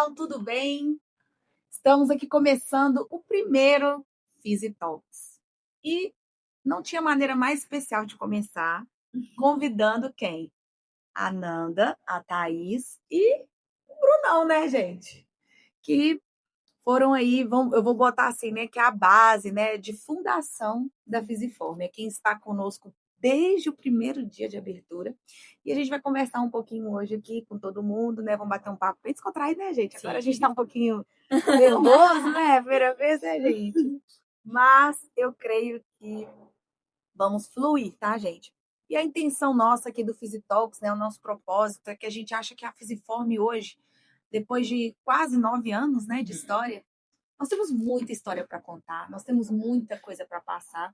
pessoal, tudo bem? Estamos aqui começando o primeiro Fizzy Talks. E não tinha maneira mais especial de começar convidando quem? A Nanda, a Thaís e o Brunão, né, gente? Que foram aí, eu vou botar assim, né, que é a base, né, de fundação da Fisiform. É quem está conosco desde o primeiro dia de abertura. E a gente vai conversar um pouquinho hoje aqui com todo mundo, né? Vamos bater um papo bem descontraído, né, gente? Agora a gente tá um pouquinho nervoso, né? Primeira vez, né, gente? Mas eu creio que vamos fluir, tá, gente? E a intenção nossa aqui do Physitalks, né, o nosso propósito é que a gente acha que a Fisiform hoje, depois de quase 9 anos, né, de história, nós temos muita história para contar, nós temos muita coisa para passar.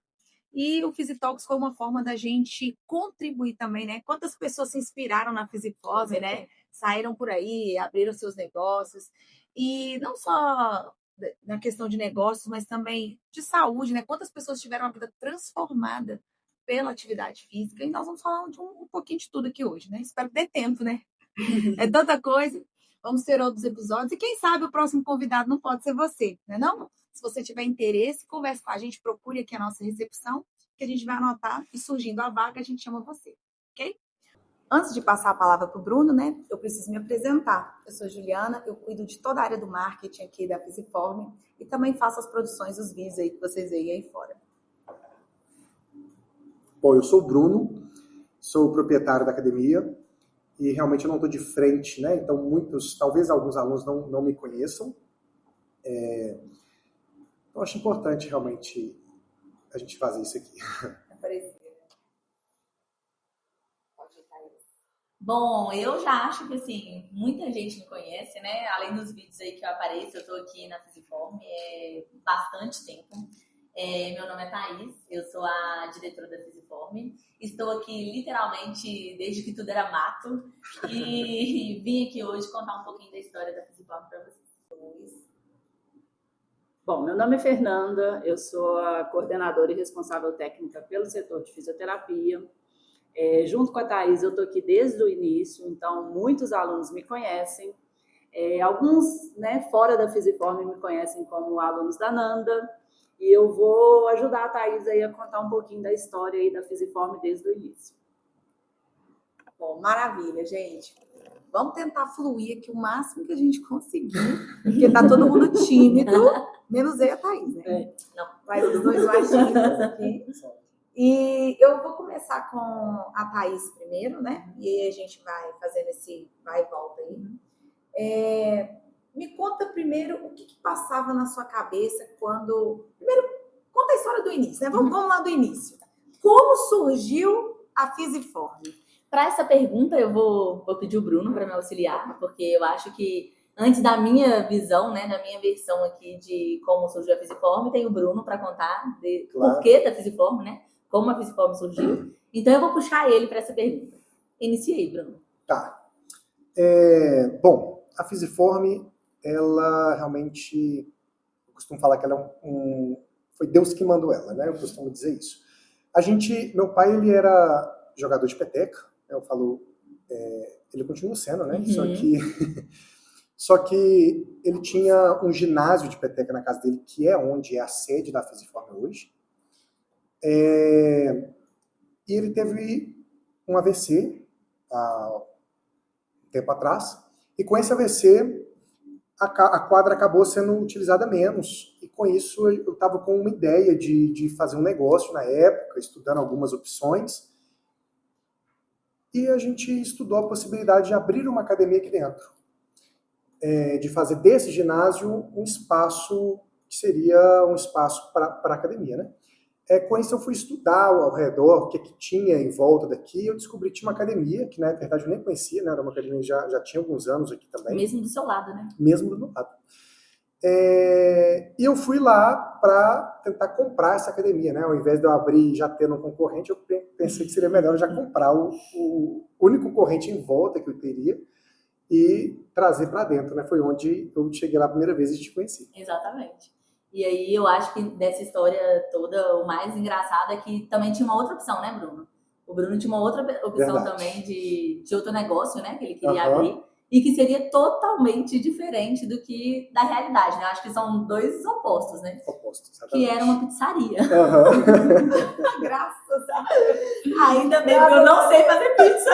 E o Physitalks foi uma forma da gente contribuir também, né? Quantas pessoas se inspiraram na Physiform, né? Saíram por aí, abriram seus negócios. E não só na questão de negócios, mas também de saúde, né? Quantas pessoas tiveram a vida transformada pela atividade física. E nós vamos falar de um pouquinho de tudo aqui hoje, né? Espero que dê tempo, né? É tanta coisa. Vamos ter outros episódios. E quem sabe o próximo convidado não pode ser você, né não? Se você tiver interesse, converse com a gente, procure aqui a nossa recepção, que a gente vai anotar e surgindo a vaga, a gente chama você, ok? Antes de passar a palavra para o Bruno, né, eu preciso me apresentar. Eu sou Juliana, eu cuido de toda a área do marketing aqui da Physiform e também faço as produções, os vídeos aí que vocês veem aí fora. Bom, eu sou o Bruno, sou o proprietário da academia e realmente eu não estou de frente, né? Então talvez alguns alunos não me conheçam. Então acho importante realmente a gente fazer isso aqui. Bom, eu já acho que, assim, muita gente me conhece, né? Além dos vídeos aí que eu apareço, eu tô aqui na Physiform bastante tempo. Meu nome é Thaís, eu sou a diretora da Physiform. Estou aqui, literalmente, desde que tudo era mato. E vim aqui hoje contar um pouquinho da história da Physiform para vocês. Bom, meu nome é Fernanda, eu sou a coordenadora e responsável técnica pelo setor de fisioterapia. Junto com a Thaís, eu estou aqui desde o início, então muitos alunos me conhecem. Alguns, né, fora da Physiform me conhecem como alunos da Nanda. E eu vou ajudar a Thaís aí a contar um pouquinho da história aí da Physiform desde o início. Bom, maravilha, gente. Vamos tentar fluir aqui o máximo que a gente conseguir, porque tá todo mundo tímido, menos eu e a Thaís, né? Não, mas os dois mais tímidos aqui. E eu vou começar com a Thaís primeiro, né? E aí a gente vai fazendo esse vai e volta aí. Me conta primeiro o que passava na sua cabeça quando... Primeiro, conta a história do início, né? Vamos lá do início. Como surgiu a Physiform? Para essa pergunta, eu vou pedir o Bruno para me auxiliar, porque eu acho que antes da minha visão, né, da minha versão aqui de como surgiu a Physiform, tem o Bruno para contar Claro. por que da Physiform, né? Como a Physiform surgiu. Então, eu vou puxar ele para essa pergunta. Inicie aí, Bruno. Tá. Bom, a Physiform, ela realmente... Eu costumo falar que ela foi Deus que mandou ela, né? Eu costumo dizer isso. Meu pai, ele era jogador de peteca. Eu falo... ele continua sendo, né? Só que ele tinha um ginásio de peteca na casa dele, que é onde é a sede da Physiform hoje. E ele teve um AVC há um tempo atrás, e com esse AVC a quadra acabou sendo utilizada menos, e com isso eu estava com uma ideia de fazer um negócio na época, estudando algumas opções, e a gente estudou a possibilidade de abrir uma academia aqui dentro, de fazer desse ginásio um espaço que seria um espaço para a academia, né? Com isso eu fui estudar ao redor, o que tinha em volta daqui, eu descobri que tinha uma academia, que na verdade eu nem conhecia, né? Era uma academia que já tinha alguns anos aqui também. Mesmo do seu lado, né? Mesmo do meu lado. E eu fui lá para tentar comprar essa academia, né? Ao invés de eu abrir já tendo um concorrente, eu pensei que seria melhor já comprar o único concorrente em volta que eu teria e trazer para dentro, né? Foi onde eu cheguei lá a primeira vez e te conheci. Exatamente. E aí eu acho que dessa história toda, o mais engraçado é que também tinha uma outra opção, né, Bruno? O Bruno tinha uma outra opção também de outro negócio, né, que ele queria abrir. e que seria totalmente diferente do que da realidade, né? Acho que são dois opostos, né? Opostos, Que era uma pizzaria. Graças a Deus. Ainda bem que eu não sei fazer pizza.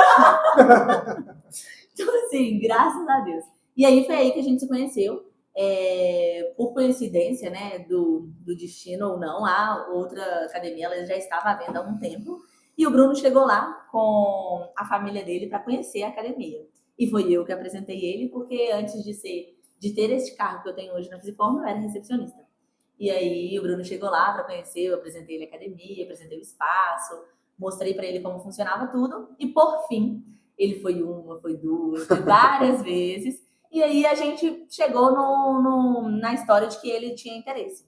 Então, assim, graças a Deus. E aí foi aí que a gente se conheceu. Por coincidência, né, do destino ou não, a outra academia ela já estava à venda há um tempo. E o Bruno chegou lá com a família dele para conhecer a academia. E foi eu que apresentei ele, porque antes de ter este cargo que eu tenho hoje na Fisiform, eu era recepcionista. E aí o Bruno chegou lá para conhecer, eu apresentei ele a academia, apresentei o espaço, mostrei para ele como funcionava tudo. E por fim, ele foi uma, foi duas, foi várias vezes. E aí a gente chegou na história de que ele tinha interesse.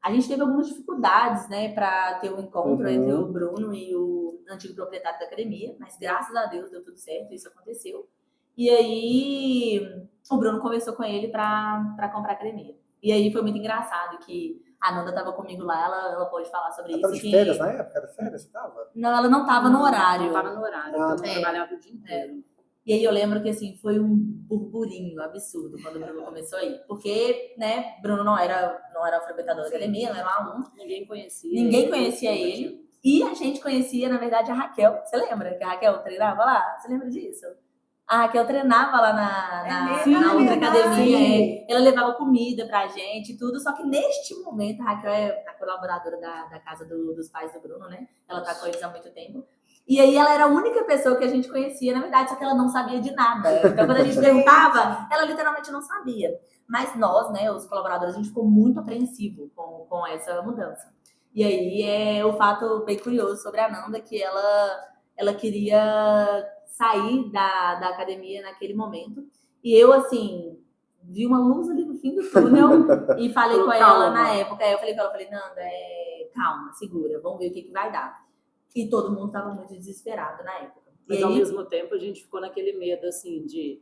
A gente teve algumas dificuldades, né, para ter um encontro entre o Bruno e o antigo proprietário da academia, mas graças a Deus deu tudo certo, isso aconteceu. E aí o Bruno conversou com ele para comprar a academia. E aí foi muito engraçado que a Nanda estava comigo lá, ela pode falar sobre isso. Ela estava de férias na época? Era férias? Você estava? Não, ela não estava no horário. Não estava no horário, eu não trabalhava o dia inteiro. E aí eu lembro que, assim, foi um burburinho absurdo quando o Bruno começou a ir. Porque, né, Bruno não era frequentador da academia, não era um aluno. Ninguém conhecia. Ninguém conhecia ele. E a gente conhecia, na verdade, a Raquel. Você lembra que a Raquel treinava lá? Você lembra disso? A Raquel treinava lá na outra academia. Ela levava comida pra gente e tudo. Só que neste momento, a Raquel é a colaboradora da casa dos pais do Bruno, né? Ela tá com eles há muito tempo. E aí ela era a única pessoa que a gente conhecia, na verdade, só que ela não sabia de nada. Então, quando a gente perguntava, ela literalmente não sabia. Mas nós, né, os colaboradores, a gente ficou muito apreensivo com essa mudança. E aí o fato bem curioso sobre a Nanda, que ela queria sair da academia naquele momento. E eu, assim, vi uma luz ali no fim do túnel e falei com ela na época. Eu falei com ela, Nanda, calma, segura, vamos ver o que vai dar. E todo mundo estava muito desesperado na época. Mas, ao mesmo tempo, a gente ficou naquele medo, assim, de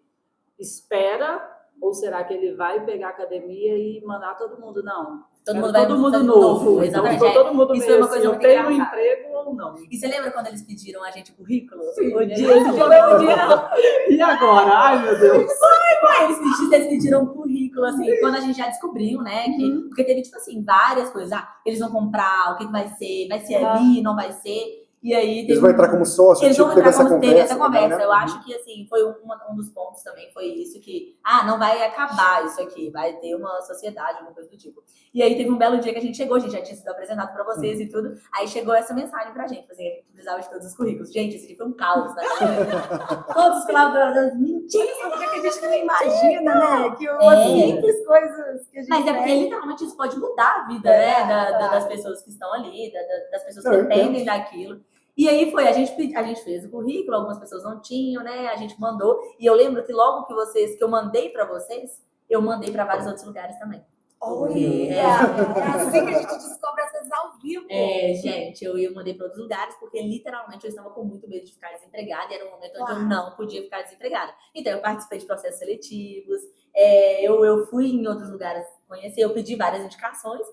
espera, ou será que ele vai pegar a academia e mandar todo mundo? Não. Todo mundo novo. Exatamente. Então, todo mundo isso foi uma coisa eu muito tenho um engraçada. emprego ou não. E você lembra quando eles pediram a gente currículo? Sim, O dia não. E agora? Ai, meu Deus. Eles pediram currículo, assim, quando a gente já descobriu, né? Porque teve, tipo assim, várias coisas. Eles vão comprar, o que vai ser ali, não vai ser. E aí eles vão entrar como sócio, eles vão entrar como teve essa conversa. Também, né? Eu acho que, assim, foi um dos pontos também, foi isso que, não vai acabar isso aqui, vai ter uma sociedade, uma coisa do tipo. E aí teve um belo dia que a gente chegou, a gente já tinha sido apresentado pra vocês e tudo, aí chegou essa mensagem pra gente, assim, a gente precisava de todos os currículos. Gente, esse dia foi um caos, né? Todos os colaboradores, mentira, porque a gente não imagina, né? Que umas simples coisas que a gente Mas é porque literalmente isso pode mudar a vida, né? Das pessoas que estão ali, das pessoas que dependem daquilo. E aí a gente fez o currículo, algumas pessoas não tinham, né? A gente mandou. E eu lembro que logo que eu mandei para vocês, eu mandei para vários outros lugares também. É assim que a gente descobre as coisas ao vivo. Gente, eu mandei para outros lugares, porque literalmente eu estava com muito medo de ficar desempregada, e era um momento onde eu não podia ficar desempregada. Então, eu participei de processos seletivos, eu fui em outros lugares conhecer, eu pedi várias indicações.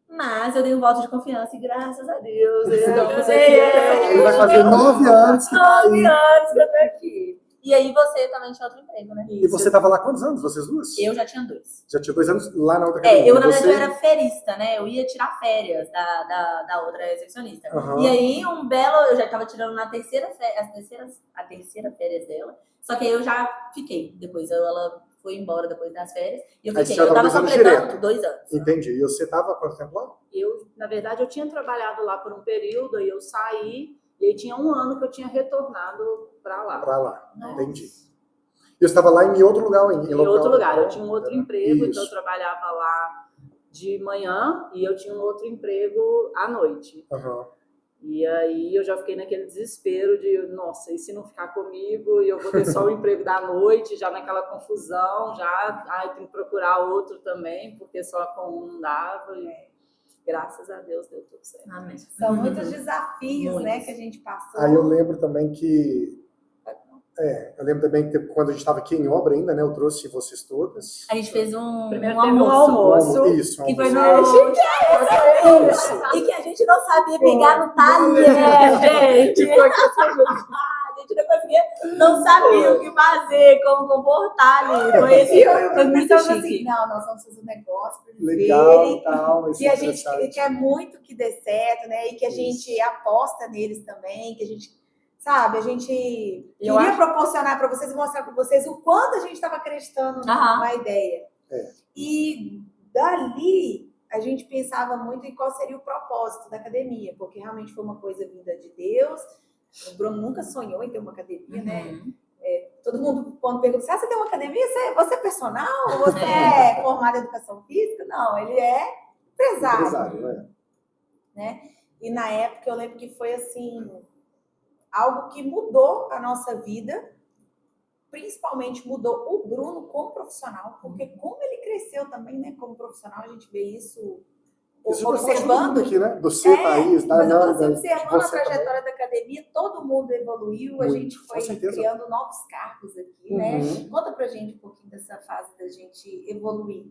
Mas eu dei um voto de confiança e graças a Deus estamos aqui. Ele vai fazer 9 anos. 9 anos que eu tô aqui. E aí você também tinha outro emprego, né? E você estava lá quantos anos, vocês duas? Eu já tinha 2. Já tinha 2 anos lá na outra academia. Eu na verdade eu era ferista, né? Eu ia tirar férias da outra recepcionista. E aí eu já tava tirando a terceira férias dela. Só que aí eu já fiquei. Depois ela foi embora depois das férias. E eu fiquei. Eu tava completando 2 anos. Entendi. E você tava quanto tempo lá? Na verdade, eu tinha trabalhado lá por um período, aí eu saí, e aí tinha 1 ano que eu tinha retornado para lá. Entendi. E eu estava lá em outro lugar? Em outro lugar. Eu tinha um outro emprego, então eu trabalhava lá de manhã e eu tinha um outro emprego à noite. E aí eu já fiquei naquele desespero de, nossa, e se não ficar comigo e eu vou ter só o emprego da noite, já naquela confusão, eu tenho que procurar outro também, porque só com um não dava. E graças a Deus deu tudo certo. Amém. São muitos desafios, né, que a gente passou. Aí eu lembro também que quando a gente estava aqui em obra ainda, né? Eu trouxe vocês todas. A gente fez um almoço. Isso, que foi e que a gente não sabia pegar no talher, gente. gente não sabia o que fazer, como comportar ali. Foi assim, foi muito pensando chique. assim, não, nós vamos fazer um negócio para eles Legal, verem tal. que a gente quer muito que dê certo, né? E que a gente aposta neles também, que a gente, sabe, a gente queria proporcionar para vocês e mostrar para vocês o quanto a gente estava acreditando na ideia. E dali a gente pensava muito em qual seria o propósito da academia, porque realmente foi uma coisa vinda de Deus. O Bruno nunca sonhou em ter uma academia, né? Todo mundo, quando pergunta, você tem uma academia? Você é personal? Você é formado em educação física? Não, ele é empresário. Né? E na época eu lembro que foi assim, algo que mudou a nossa vida, principalmente mudou o Bruno como profissional, porque como ele cresceu também, né, como profissional, a gente vê isso observando aqui, né? Do C, Thaís, da Nanda, observando a trajetória da academia, todo mundo evoluiu, a gente foi criando novos cargos aqui, né? Conta pra gente um pouquinho dessa fase da gente evoluir.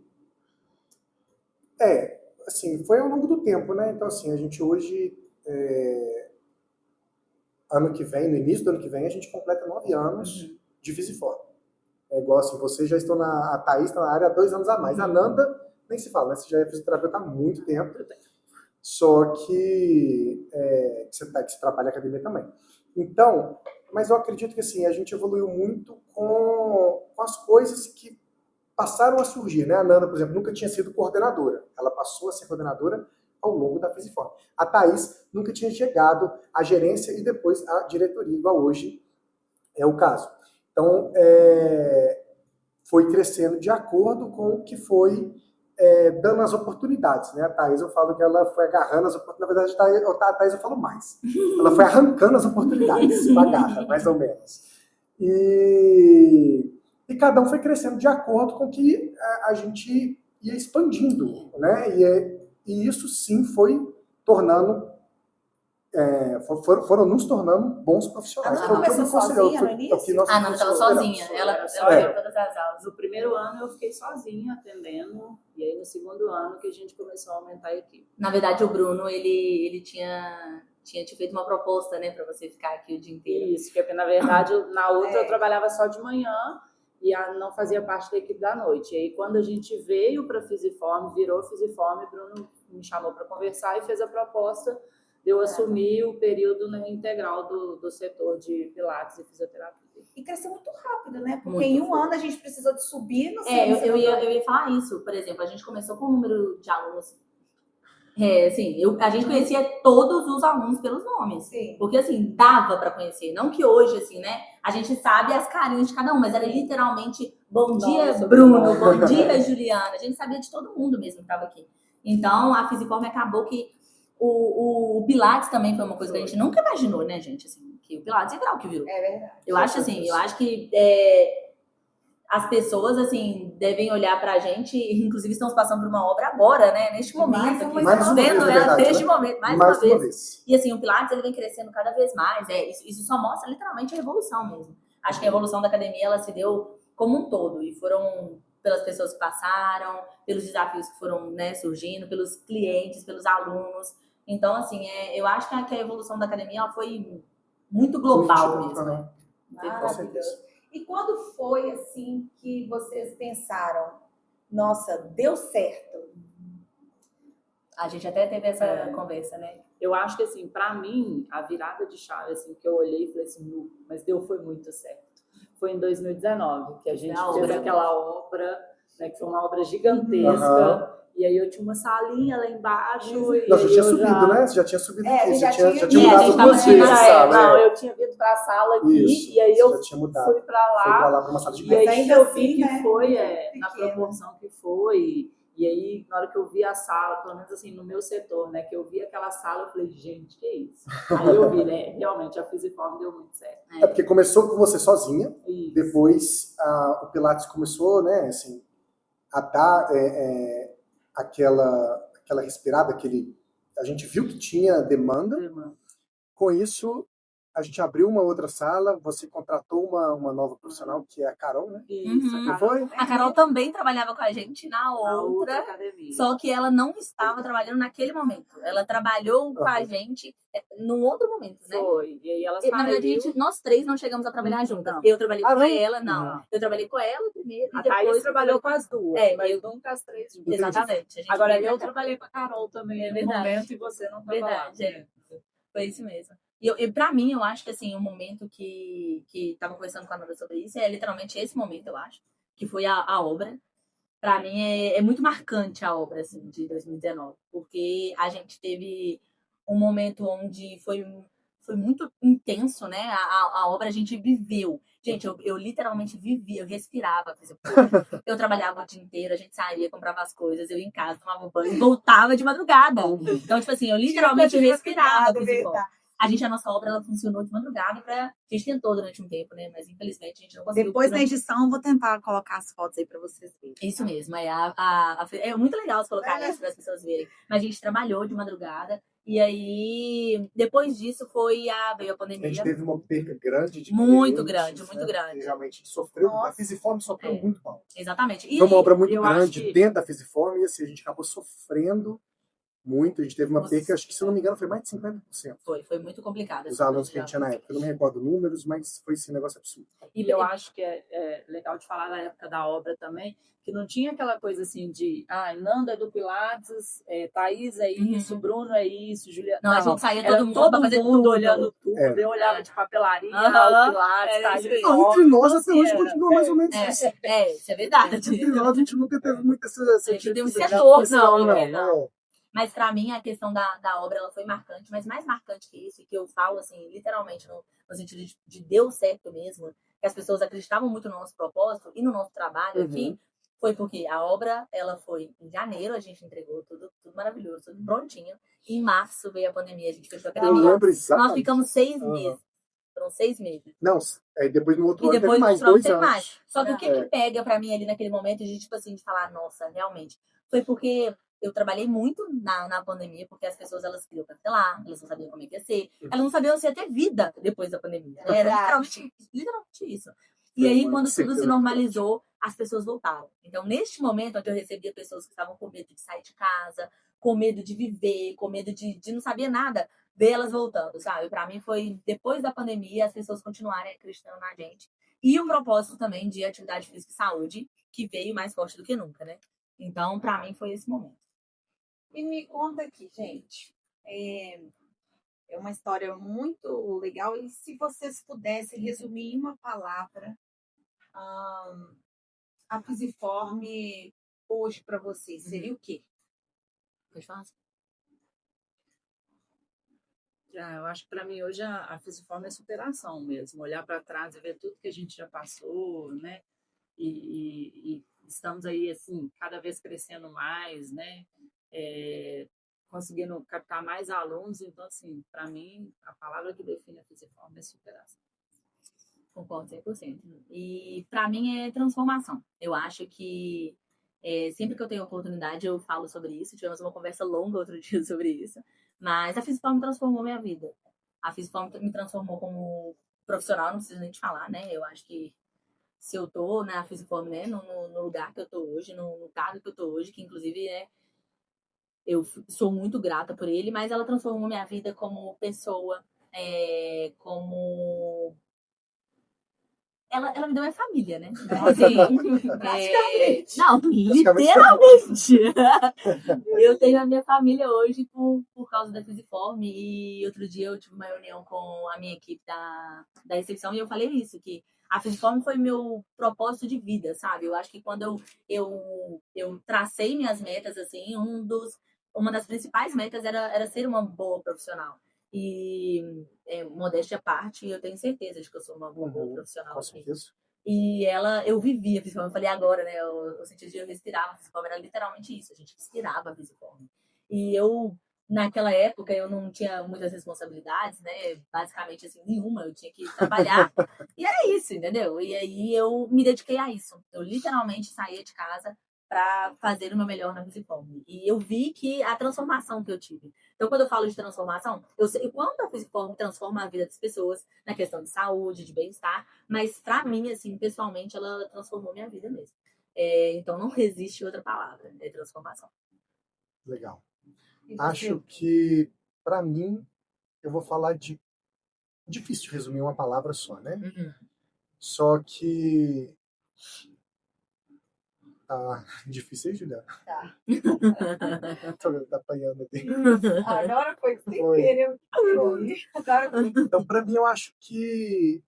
Assim, foi ao longo do tempo, né? Então, assim, a gente hoje, ano que vem, no início do ano que vem, a gente completa 9 anos de Visiform. É igual assim, vocês já estão a Thaís está na área há 2 anos a mais. A Nanda, nem se fala, né? Você já é fisioterapeuta há muito tempo. Só que você trabalha na academia também. Então, mas eu acredito que assim, a gente evoluiu muito com as coisas que passaram a surgir, né? A Nanda, por exemplo, nunca tinha sido coordenadora. Ela passou a ser coordenadora ao longo da Visiform. A Thaís nunca tinha chegado à gerência e depois à diretoria, igual hoje é o caso. Então, foi crescendo de acordo com o que foi dando as oportunidades, né? A Thaís, eu falo que ela foi agarrando as oportunidades. Na verdade, a Thaís eu falo mais. Ela foi arrancando as oportunidades, com a garra, mais ou menos. E cada um foi crescendo de acordo com que a gente ia expandindo, né? E isso sim foi tornando, foram nos tornando bons profissionais. A Nanda começou sozinha no início? A Nanda estava sozinha, ela deu todas as aulas. No primeiro ano eu fiquei sozinha atendendo, e aí no segundo ano que a gente começou a aumentar a equipe. Na verdade, o Bruno, ele tinha te feito uma proposta, né, para você ficar aqui o dia inteiro. Isso, porque na verdade na outra eu trabalhava só de manhã e não fazia parte da equipe da noite. E aí quando a gente veio para Visiform, virou Visiform, o Bruno me chamou para conversar e fez a proposta de eu assumir o período integral do setor de pilates e fisioterapia. E cresceu muito rápido, né? Porque em um ano a gente precisou de subir no eu ia falar isso. Por exemplo, a gente começou com um número de alunos. Assim, a gente conhecia todos os alunos pelos nomes. Sim. Porque, assim, dava para conhecer. Não que hoje, assim, né? A gente sabe as carinhas de cada um, mas era literalmente bom dia, Bruno, bom dia, Juliana. A gente sabia de todo mundo mesmo que estava aqui. Então, a Visiform acabou que o Pilates também foi uma coisa que a gente nunca imaginou, né, gente? Assim, que o Pilates ia virar o que virou. É verdade. Eu acho que as pessoas, assim, devem olhar pra gente, inclusive estamos passando por uma obra agora, né? Neste momento. Estamos vendo ela neste momento, mais uma vez. E assim, o Pilates, ele vem crescendo cada vez mais. Isso só mostra literalmente a evolução mesmo. Acho que a evolução da academia, ela se deu como um todo. E foram pelas pessoas que passaram, pelos desafios que foram, né, surgindo, pelos clientes, pelos alunos. Então, assim, eu acho que a evolução da academia ela foi muito global mesmo, né? Maravilhoso. E quando foi, assim, que vocês pensaram, nossa, deu certo? A gente até teve essa conversa, né? Eu acho que, assim, pra mim, a virada de chave, assim, que eu olhei e falei assim, mas foi muito certo. Foi em 2019, que a gente fez aquela obra, né, que foi uma obra gigantesca. E aí eu tinha uma salinha lá embaixo. Não, você tinha subido, né? Você já tinha subido aqui. Já tinha mudado 2 vezes a sala. Não, eu tinha vindo pra sala aqui. Isso, e aí eu fui pra lá. Fui pra lá pra uma sala de E aí ainda eu vi assim, que foi pequena. na proporção que foi. E aí, na hora que eu vi a sala, pelo menos assim, no meu setor, né? Que eu vi aquela sala, eu falei, gente, que isso? Aí eu vi, né? Realmente, a Visiform deu muito certo. É porque começou com você sozinha. Isso. Depois, o Pilates começou, né? Assim, a dar aquela respirada, a gente viu que tinha demanda. Com isso, a gente abriu uma outra sala, você contratou uma nova profissional, que é a Carol, né? Isso, Não foi? A Carol também trabalhava com a gente na outra academia. Só que ela não estava trabalhando naquele momento. Ela trabalhou com a gente num outro momento, né? Foi. E aí ela Na verdade, saiu. nós três não chegamos a trabalhar juntas. Não. Eu trabalhei com não? ela, não. Não. Eu trabalhei com ela primeiro e A depois Thaís trabalhou com as duas, mas eu nunca as três juntas. Entendi. Exatamente. A gente Agora, veio eu pra cá. trabalhei com a Carol também É no verdade. momento e você não estava lá. Verdade, é. Foi isso mesmo. E pra mim, eu acho que assim, o momento que tava conversando com a Nora sobre isso é literalmente esse momento, eu acho, que foi a obra. Pra mim é muito marcante a obra assim, de 2019, porque a gente teve um momento onde foi muito intenso, né? A obra a gente viveu. Gente, eu literalmente vivia, eu respirava. Eu trabalhava o dia inteiro, a gente saía, comprava as coisas, eu ia em casa, tomava banho e voltava de madrugada. Então, tipo assim, eu literalmente respirava. A nossa obra, ela funcionou de madrugada a gente tentou durante um tempo, né? Mas infelizmente a gente não conseguiu. Depois na edição, eu vou tentar colocar as fotos aí para vocês verem. Isso mesmo, é muito legal você colocar isso para as pessoas verem. Mas a gente trabalhou de madrugada e aí depois disso veio a pandemia. A gente teve uma perca grande de muito clientes, grande, né? muito grande. E realmente sofreu, a Fisiform sofreu muito mal. Exatamente. E foi uma obra muito eu grande acho que- dentro da Fisiform e assim, a gente acabou sofrendo muito. A gente teve uma perca, acho que se não me engano, foi mais de 50%. Foi muito complicado. Os alunos que a gente tinha na época. Eu não me recordo números, mas foi esse negócio absurdo. E eu acho que é legal de falar na época da obra também, que não tinha aquela coisa assim de Nanda é do Pilates, Thaís é isso, Bruno é isso, Juliana. Não, a gente saía era todo mundo pra fazer tudo. olhando tudo. É. Eu olhava de papelaria, Aham, o Pilates, era Thaís. isso aí. Não, entre nós Então, até assim, hoje era- continua mais ou menos isso. Isso é verdade. Entre nós a gente nunca teve muito essa gente não tem dificuldade. muita força, não. Mas pra mim a questão da obra ela foi marcante, mas mais marcante que isso, e que eu falo assim, literalmente no sentido de deu certo mesmo, que as pessoas acreditavam muito no nosso propósito e no nosso trabalho aqui, foi porque a obra ela foi em janeiro, a gente entregou tudo maravilhoso, tudo prontinho. E em março veio a pandemia, a gente fechou a Eu academia. lembro exatamente. Nós ficamos 6 meses. Foram 6 meses. Não, depois no outro E ano depois teve mais no outro 2 teve anos. mais. Só que o que pega pra mim ali naquele momento, de tipo assim, de falar, nossa, realmente, foi porque eu trabalhei muito na pandemia, porque as pessoas elas queriam cancelar, elas não sabiam como é que ia ser, elas não sabiam se ia ter vida depois da pandemia. Era literalmente isso. E aí, quando tudo se normalizou, as pessoas voltaram. Então, neste momento, onde eu recebia pessoas que estavam com medo de sair de casa, com medo de viver, com medo de não saber nada, ver elas voltando, sabe? Pra mim foi, depois da pandemia, as pessoas continuarem acreditando na gente. E o propósito também de atividade física e saúde, que veio mais forte do que nunca, né? Então, pra mim, foi esse momento. E me conta aqui, gente. É uma história muito legal. E se vocês pudessem resumir em uma palavra a Fisiform hoje para vocês, seria o quê? Pode falar? Eu acho que para mim hoje a Fisiform é superação mesmo, olhar para trás e ver tudo que a gente já passou, né? E estamos aí assim cada vez crescendo mais, né? Conseguindo captar mais alunos, então assim, para mim a palavra que define a Fisiform é superação. Concordo 100%. E para mim é transformação. Eu acho que sempre que eu tenho oportunidade eu falo sobre isso. Tivemos uma conversa longa outro dia sobre isso. Mas a Fisiform transformou minha vida. A Fisiform me transformou como profissional, não preciso nem te falar, né? Eu acho que se eu tô na Fisiform, né, no lugar que eu tô hoje, no cargo que eu tô hoje, que inclusive eu sou muito grata por ele, mas ela transformou minha vida como pessoa, como... Ela me deu minha família, né? Então, assim, não, literalmente. Eu tenho a minha família hoje por causa da Fisiform. E outro dia eu tive uma reunião com a minha equipe da recepção e eu falei isso, que a Fisiform foi meu propósito de vida, sabe? Eu acho que quando eu tracei minhas metas, assim, uma das principais metas era ser uma boa profissional. E modéstia à parte, eu tenho certeza de que eu sou uma boa profissional. Com certeza. E eu vivia a Fisiform, eu falei agora, né? Eu senti que eu respirava a Fisiform, era literalmente isso, a gente respirava a Fisiform. E naquela época, eu não tinha muitas responsabilidades, né? Basicamente, assim, nenhuma, eu tinha que trabalhar. E era isso, entendeu? E aí eu me dediquei a isso. Eu literalmente saía de casa para fazer o meu melhor na Fisiform. E eu vi que a transformação que eu tive. Então, quando eu falo de transformação, eu sei quanto a Fisiform transforma a vida das pessoas na questão de saúde, de bem-estar, mas para mim, assim, pessoalmente, ela transformou minha vida mesmo. Então, não existe outra palavra, é transformação. Legal. Acho que, para mim, eu vou falar de... Difícil resumir uma palavra só, né? Só que... difícil, hein, Juliana? Tá. Tô apanhando aqui. Agora foi sem Foi. querer. Agora foi. Então, para mim, eu acho que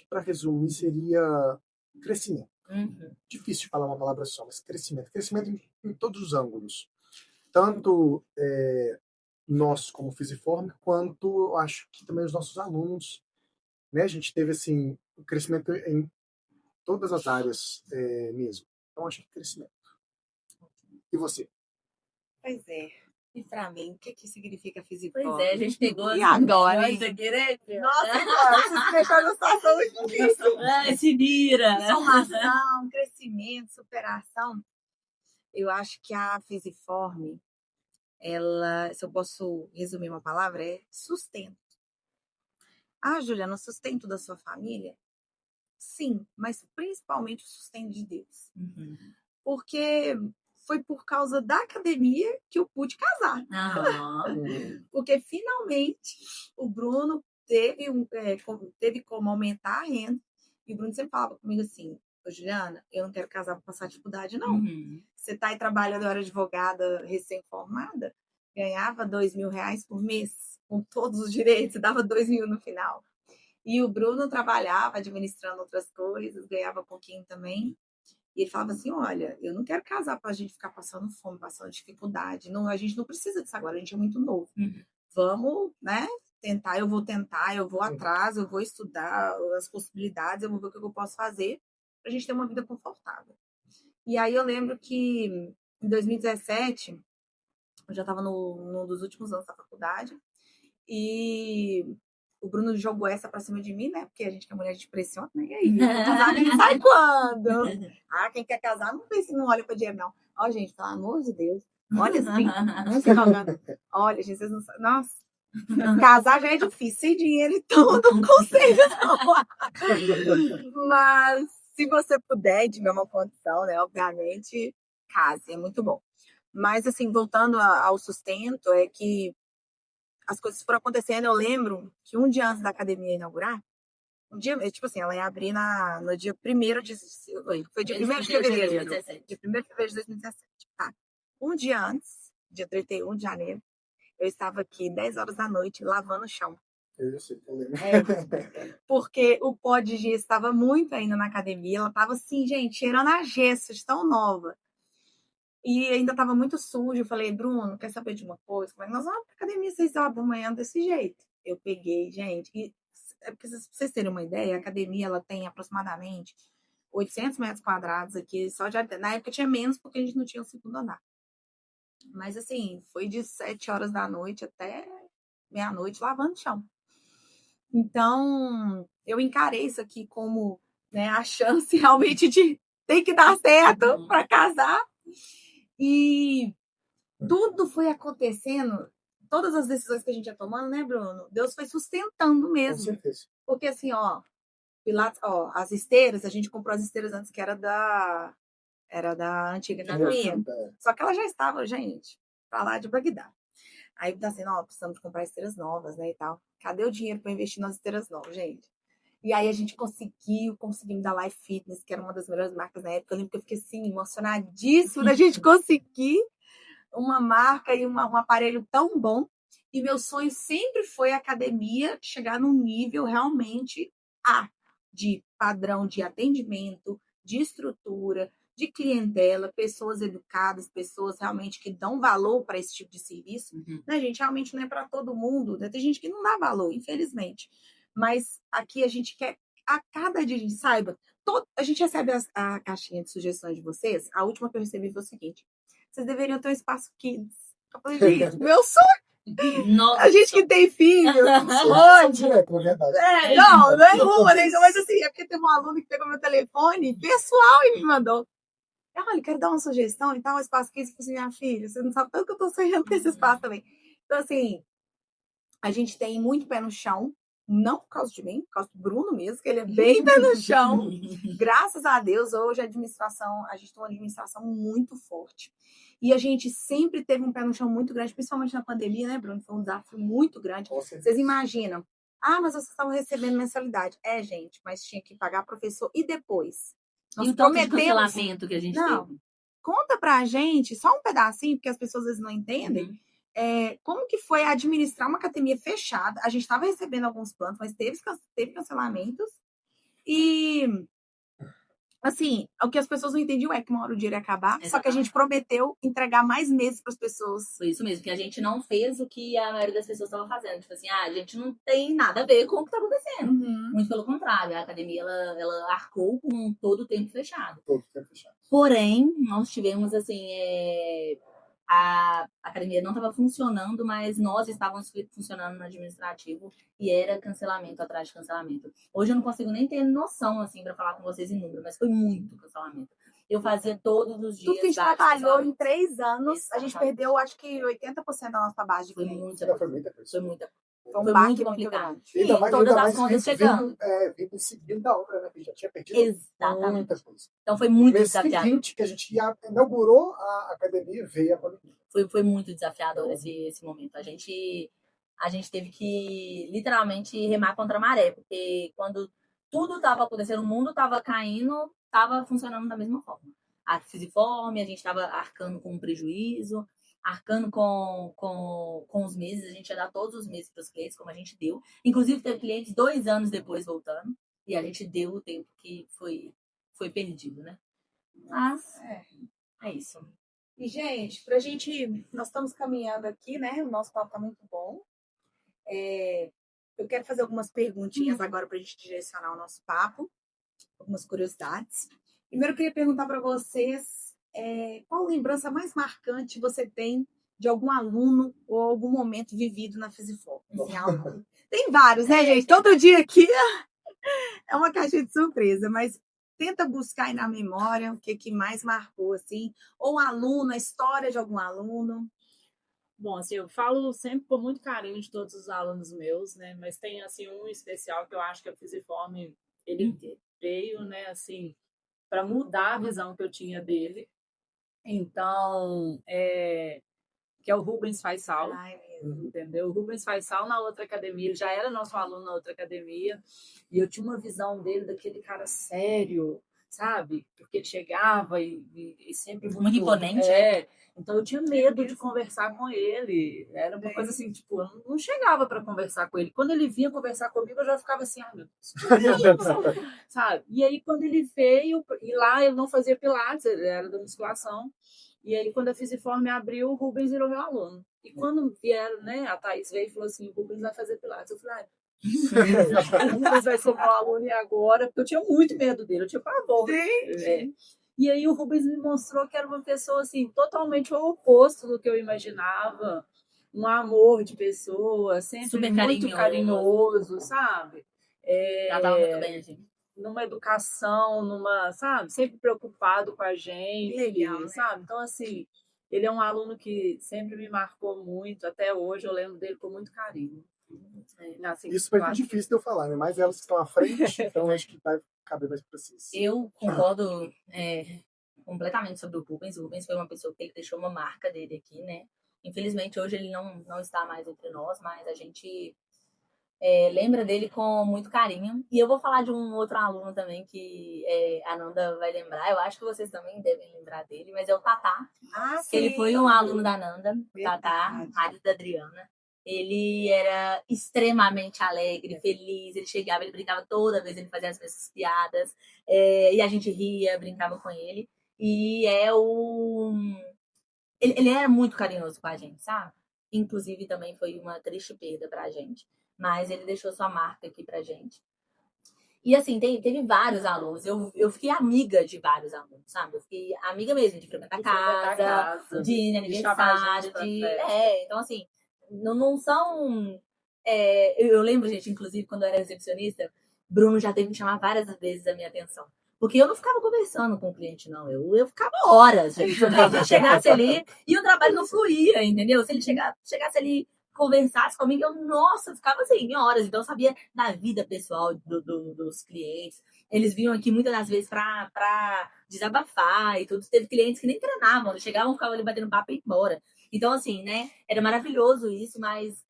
para resumir seria crescimento. Difícil falar uma palavra só, mas crescimento. Crescimento em todos os ângulos. Tanto nós como Fisiform, quanto eu acho que também os nossos alunos, né? A gente teve assim um crescimento em todas as áreas mesmo. Então acho que crescimento. E você? Pois é. E pra mim, o que significa Fisiform? Pois é, a gente pegou E agora, milhões hein? aqui, né? Nossa, agora, vocês deixaram a situação muito difícil. Se vira. Transformação, crescimento, superação. Eu acho que a Fisiform, ela, se eu posso resumir uma palavra, é sustento. Juliana, o sustento da sua família? Sim, mas principalmente o sustento de Deus. Porque foi por causa da academia que eu pude casar. Porque finalmente o Bruno teve como aumentar a renda. E o Bruno sempre falava comigo assim: Juliana, eu não quero casar para passar dificuldade, não. Você está aí trabalhando, eu era advogada recém-formada, ganhava R$2.000 por mês, com todos os direitos, dava 2.000 no final. E o Bruno trabalhava administrando outras coisas, ganhava pouquinho também. E ele falava assim: olha, eu não quero casar para a gente ficar passando fome, passando dificuldade. Não, a gente não precisa disso agora, a gente é muito novo. Vamos, né? Eu vou atrás, eu vou estudar as possibilidades, eu vou ver o que eu posso fazer para a gente ter uma vida confortável. E aí eu lembro que em 2017, eu já estava num dos últimos anos da faculdade, e o Bruno jogou essa pra cima de mim, né? Porque a gente que é mulher, a gente pressiona, né? E aí, casar, a gente sai quando? Quem quer casar, não pensa, não olha pra dinheiro, não. Ó, gente, pelo amor de Deus. Olha assim, não se jogando. Olha, gente, vocês não sabem. Nossa, casar já é difícil, sem dinheiro, então não consigo, não. Mas, se você puder, e tiver uma condição, né? Obviamente, case, é muito bom. Mas, assim, voltando ao sustento, é que as coisas foram acontecendo. Eu lembro que um dia antes da academia inaugurar, tipo assim, ela ia abrir no dia 1º de... Foi dia 1º de fevereiro. Dia 1º de fevereiro de 2017. Tá. Um dia antes, dia 31 de janeiro, eu estava aqui 10 horas da noite lavando o chão. Eu já sei, eu lembro. Porque o pó de gesso estava muito ainda na academia. Ela estava assim, gente, cheirando a gesso, de tão nova. E ainda estava muito sujo. Eu falei: Bruno, quer saber de uma coisa? Como é que nós vamos para a academia 6 horas da manhã desse jeito? Eu peguei, gente. E pra vocês terem uma ideia, a academia ela tem aproximadamente 800 metros quadrados aqui. Na época tinha menos porque a gente não tinha o segundo andar. Mas assim, foi de 7 horas da noite até meia-noite lavando chão. Então, eu encarei isso aqui como, né, a chance realmente de ter que dar certo para casar. E tudo foi acontecendo, todas as decisões que a gente ia tomando, né, Bruno? Deus foi sustentando mesmo. Com certeza. Porque assim, Pilates, as esteiras, a gente comprou as esteiras antes que era da antiga academia. Só que ela já estava, gente, pra lá de Bagdá. Aí tá assim, precisamos de comprar esteiras novas, né, e tal. Cadê o dinheiro para investir nas esteiras novas, gente? E aí a gente conseguimos da Life Fitness, que era uma das melhores marcas na época. Eu lembro que eu fiquei assim, emocionadíssima da gente conseguir uma marca e um aparelho tão bom. E meu sonho sempre foi a academia chegar num nível realmente de padrão de atendimento, de estrutura, de clientela, pessoas educadas, pessoas realmente que dão valor para esse tipo de serviço. Né, gente? Realmente não é para todo mundo, né? Tem gente que não dá valor, infelizmente. Mas aqui a gente quer, a cada dia a gente saiba, a gente recebe a caixinha de sugestões de vocês. A última que eu recebi foi o seguinte: vocês deveriam ter um espaço kids. Eu falei: gente, meu sonho! Nossa. A gente que tem filho, pode. Não é uma, mas assim, é porque tem um aluno que pegou meu telefone pessoal e me mandou: olha, quero dar uma sugestão e tal, um espaço kids. Eu falei assim: minha filha, você não sabe tanto que eu tô sonhando com esse espaço também. Então, assim, a gente tem muito pé no chão, não por causa de mim, por causa do Bruno mesmo, que ele é bem pé no chão. Graças a Deus, hoje a gente tem uma administração muito forte. E a gente sempre teve um pé no chão muito grande, principalmente na pandemia, né, Bruno? Foi um desafio muito grande. Vocês imaginam? Mas vocês estavam recebendo mensalidade. Gente, mas tinha que pagar professor. E depois? E o tanto de cancelamento que a gente teve? Conta pra gente, só um pedacinho, porque as pessoas às vezes não entendem. Como que foi administrar uma academia fechada? A gente estava recebendo alguns planos, mas teve cancelamentos. E, assim, o que as pessoas não entendiam é que uma hora o dinheiro ia acabar, Exatamente. Só que a gente prometeu entregar mais meses para as pessoas. Foi isso mesmo, que a gente não fez o que a maioria das pessoas estava fazendo. Tipo assim, a gente não tem nada a ver com o que está acontecendo. Muito pelo contrário, a academia, ela arcou com todo o tempo fechado. Todo o tempo fechado. Porém, nós tivemos, assim, a academia não estava funcionando, mas nós estávamos funcionando no administrativo e era cancelamento atrás de cancelamento. Hoje eu não consigo nem ter noção, assim, para falar com vocês em número, mas foi muito cancelamento. Eu fazia todos os dias. Tudo que a gente trabalhou em 3 anos, a gente perdeu, acho que 80% da nossa base de clientes. Foi muita coisa. Foi muita coisa. Foi muito complicado. Todas as contas chegando. Vindo seguindo da obra, né? Que já tinha perdido muita coisa. Então foi muito desafiador. Seguinte, que a gente inaugurou a academia, veio a pandemia. Foi muito desafiador esse momento. A gente teve que, literalmente, remar contra a maré, porque quando tudo estava acontecendo, o mundo estava caindo, estava funcionando da mesma forma. A Fisiforme, a gente estava arcando com um prejuízo, arcando com os meses, a gente ia dar todos os meses para os clientes, como a gente deu. Inclusive, teve clientes 2 anos depois voltando, e a gente deu o tempo que foi perdido, né? Mas é isso. E, gente, nós estamos caminhando aqui, né? O nosso papo tá muito bom. Eu quero fazer algumas perguntinhas agora para a gente direcionar o nosso papo, algumas curiosidades. Primeiro, eu queria perguntar para vocês qual lembrança mais marcante você tem de algum aluno ou algum momento vivido na Fisiforme? Tem vários, né, gente? Todo dia aqui é uma caixa de surpresa, mas tenta buscar aí na memória o que mais marcou, assim, ou um aluno, a história de algum aluno. Bom, assim, eu falo sempre com muito carinho de todos os alunos meus, né? Mas tem, assim, um especial que eu acho que a Fisiforme, ele veio, né, assim, para mudar a visão que eu tinha dele. Então, que é o Rubens Faisal, entendeu? O Rubens Faisal na outra academia, ele já era nosso aluno na outra academia, e eu tinha uma visão dele daquele cara sério, sabe? Porque ele chegava e sempre muito imponente. Então eu tinha medo de conversar com ele. Era uma coisa assim, tipo, eu não chegava para conversar com ele. Quando ele vinha conversar comigo, eu já ficava assim, meu Deus. Sabe? E aí, quando ele veio, e lá eu não fazia pilates, ele era da musculação. E aí, quando a Fisiforme abriu, o Rubens virou meu aluno. E quando vieram, né, a Thaís veio e falou assim, o Rubens vai fazer pilates. Eu falei, o Rubens vai ser meu aluno e agora? Porque eu tinha muito medo dele, eu tinha pavor. E aí o Rubens me mostrou que era uma pessoa, assim, totalmente o oposto do que eu imaginava. Um amor de pessoa, sempre super muito carinhoso, sabe? Tratava muito bem a gente. Numa educação, sabe? Sempre preocupado com a gente, legal, sabe? Né? Então, assim, ele é um aluno que sempre me marcou muito. Até hoje eu lembro dele com muito carinho. Assim, isso foi difícil de eu falar, né? Mas elas que estão à frente, então acho que vai caber mais para vocês. Eu concordo completamente sobre o Rubens. O Rubens foi uma pessoa que ele deixou uma marca dele aqui, né? Infelizmente, hoje ele não está mais entre nós, mas a gente lembra dele com muito carinho. E eu vou falar de um outro aluno também que a Nanda vai lembrar. Eu acho que vocês também devem lembrar dele, mas é o Tatá. Sim, ele foi um aluno da Nanda, Tatá, marido da Adriana. Ele era extremamente alegre, feliz, ele chegava, ele brincava toda vez, ele fazia as mesmas piadas, e a gente ria, brincava com ele. E ele era muito carinhoso com a gente, sabe? Inclusive também foi uma triste perda pra gente, mas ele deixou sua marca aqui pra gente. E assim, teve vários alunos, eu fiquei amiga de vários alunos, sabe? Eu fiquei amiga mesmo de frequentar casa, de ir no aniversário, então assim, não são... eu lembro, gente, inclusive, quando eu era recepcionista, Bruno já teve que me chamar várias vezes a minha atenção. Porque eu não ficava conversando com o cliente, não. Eu ficava horas. Se ele chegasse ali e o trabalho não fluía, entendeu? Se ele chegasse ali conversasse comigo, nossa, ficava assim, em horas. Então, eu sabia da vida pessoal dos clientes. Eles vinham aqui muitas das vezes para desabafar e tudo. Teve clientes que nem treinavam, eles chegavam, ficavam ali batendo papo e ia embora. Então, assim, né, era maravilhoso isso, mas...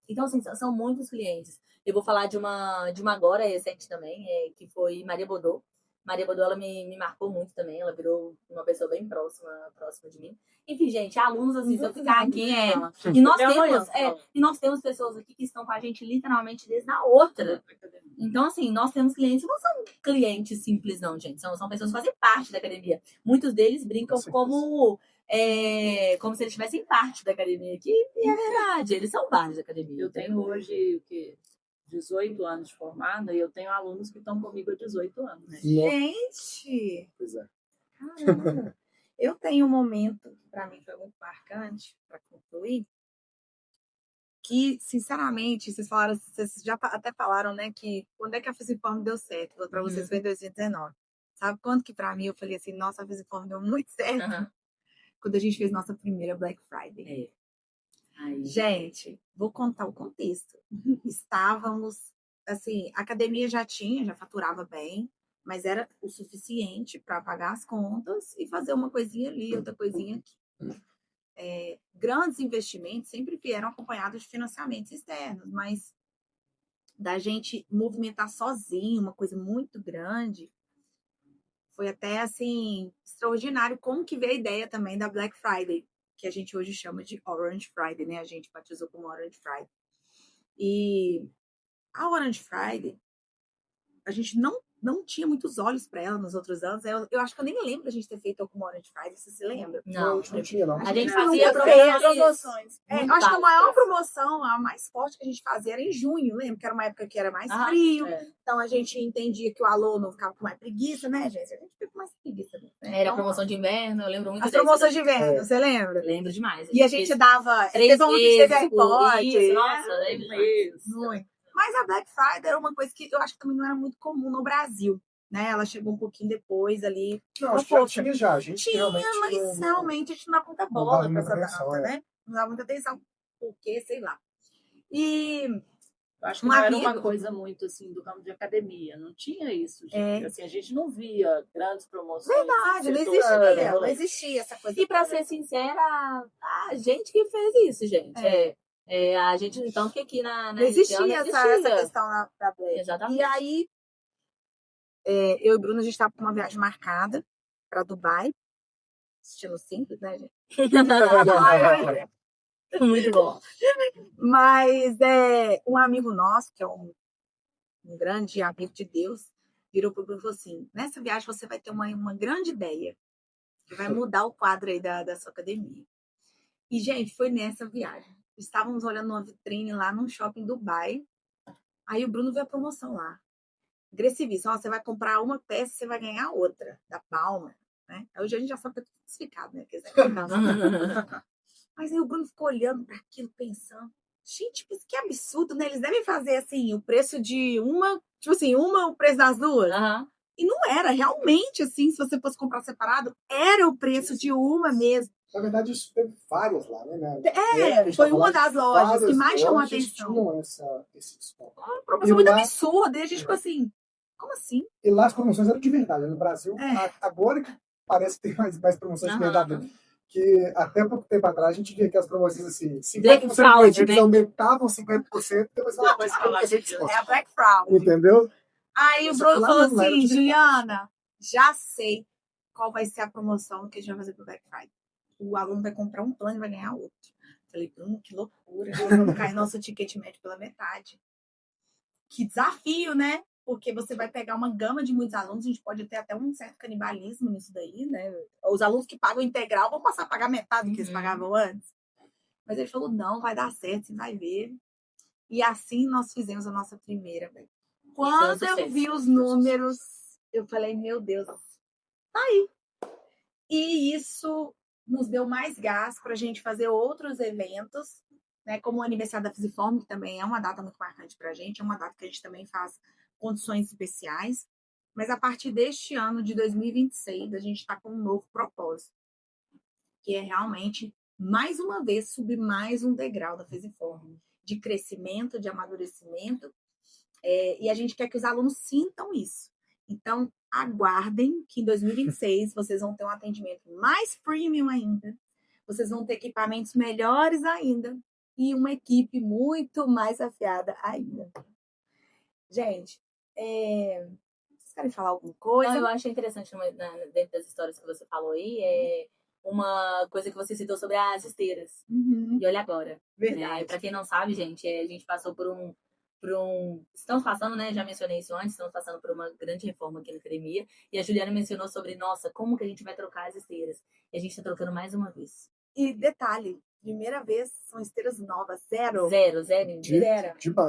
Então, assim, são muitos clientes. Eu vou falar de uma agora recente também, que foi Maria Bodô. Maria Bodô, ela me marcou muito também, ela virou uma pessoa bem próxima de mim. Enfim, gente, alunos, assim, se eu ficar aqui, e nós temos pessoas aqui que estão com a gente literalmente desde a outra. Então, assim, nós temos clientes, não são clientes simples, não, gente. São pessoas que fazem parte da academia. Muitos deles brincam como se eles tivessem parte da academia aqui. E é verdade, eles são parte da academia. Eu tenho hoje, o quê? 18 anos de formada e eu tenho alunos que estão comigo há 18 anos. Né? Gente! Pois é. Caramba! Eu tenho um momento que para mim foi muito marcante, para concluir, que, sinceramente, vocês já até falaram, né, que quando é que a Fisiform deu certo? Para vocês foi em 2019. Sabe quando que para mim eu falei assim, nossa, a Fisiform deu muito certo? Quando a gente fez nossa primeira Black Friday. Gente, vou contar o contexto. Estávamos, assim, a academia já faturava bem, mas era o suficiente para pagar as contas e fazer uma coisinha ali, outra coisinha aqui. Grandes investimentos sempre vieram acompanhados de financiamentos externos, mas da gente movimentar sozinho uma coisa muito grande, foi até, assim, extraordinário como que veio a ideia também da Black Friday, que a gente hoje chama de Orange Friday, né? A gente batizou como Orange Friday. E a Orange Friday, a gente não tinha muitos olhos para ela nos outros anos. Eu acho que eu nem lembro a gente ter feito alguma Orange Friday, você se lembra? Não, não tinha, não. A gente fazia promoções. Eu acho que a maior promoção, a mais forte que a gente fazia era em junho, lembra? Que era uma época que era mais frio. Então a gente entendia que o aluno ficava com mais preguiça, né, gente? A gente fica com mais preguiça. Né? Era promoção de inverno, eu lembro muito. As promoções de inverno, você lembra? Lembro demais. E a gente dava 3 vezes AirPod. Isso, nossa, isso. Muito. Mas a Black Friday era uma coisa que eu acho que também não era muito comum no Brasil, né? Ela chegou um pouquinho depois ali. Não, acho que já tinha já. A gente tinha, mas realmente a gente não dava muita bola para essa data, né? Não dava muita atenção, porque, sei lá. E eu acho que não era uma coisa muito assim do ramo de academia, não tinha isso, gente. Assim, a gente não via grandes promoções. Verdade, não existia essa coisa. E para ser sincera, a gente que fez isso, gente. A gente, então, que aqui na não existia essa questão da Black. Exatamente. E aí, eu e o Bruno, a gente estava com uma viagem marcada para Dubai. Estilo simples, né, gente? Muito bom. Mas um amigo nosso, que é um grande amigo de Deus, virou para o Bruno e falou assim, nessa viagem você vai ter uma grande ideia, que vai mudar o quadro aí da sua academia. E, gente, foi nessa viagem. Estávamos olhando uma vitrine lá num shopping em Dubai. Aí o Bruno viu a promoção lá. Agressivíssimo. Você vai comprar uma peça, você vai ganhar outra, da Palma. Né? Hoje a gente já sabe que é tudo classificado, né? Mas aí o Bruno ficou olhando para aquilo, pensando, gente, que absurdo, né? Eles devem fazer assim, o preço de uma, tipo assim, o preço das duas. E não era, realmente, assim, se você fosse comprar separado, era o preço de uma mesmo. Na verdade, isso teve várias lá, né? Foi uma das lojas que mais chamou a atenção. Tinham esse desconto. Uma promoção muito absurda, e a gente ficou assim, como assim? E lá as promoções eram de verdade. No Brasil, agora que parece que tem mais promoções de verdade. Que até pouco tempo atrás a gente via que as promoções assim, 50% eles aumentavam 50%, depois falavam é a Black Friday. Entendeu? Aí o Bruno falou assim, Juliana, já sei qual vai ser a promoção que a gente vai fazer pro Black Friday. O aluno vai comprar um plano e vai ganhar outro. Falei, Bruno, que loucura. Vamos cair nosso ticket médio pela metade. Que desafio, né? Porque você vai pegar uma gama de muitos alunos, a gente pode ter até um certo canibalismo nisso daí, né? Os alunos que pagam integral vão passar a pagar metade do que eles pagavam antes. Mas ele falou, não, vai dar certo, você vai ver. E assim nós fizemos a nossa primeira. Quando eu vi os números, eu falei, meu Deus, tá aí. E isso nos deu mais gás para a gente fazer outros eventos, né? Como o aniversário da Fisiform, que também é uma data muito marcante para a gente, é uma data que a gente também faz condições especiais. Mas a partir deste ano de 2026, a gente está com um novo propósito, que é realmente mais uma vez, subir mais um degrau da Fisiform, de crescimento, de amadurecimento, e a gente quer que os alunos sintam isso. Então, aguardem que em 2026 vocês vão ter um atendimento mais premium ainda, vocês vão ter equipamentos melhores ainda e uma equipe muito mais afiada ainda. Gente, vocês querem falar alguma coisa? Não, eu achei interessante dentro das histórias que você falou aí, uma coisa que você citou sobre as esteiras. Uhum. E olha agora. Verdade. Para quem não sabe, gente, a gente passou por um... Estamos passando, né? Já mencionei isso antes, estamos passando por uma grande reforma aqui na academia. E a Juliana mencionou sobre, nossa, como que a gente vai trocar as esteiras? E a gente está trocando mais uma vez. E detalhe, primeira vez são esteiras novas, zero.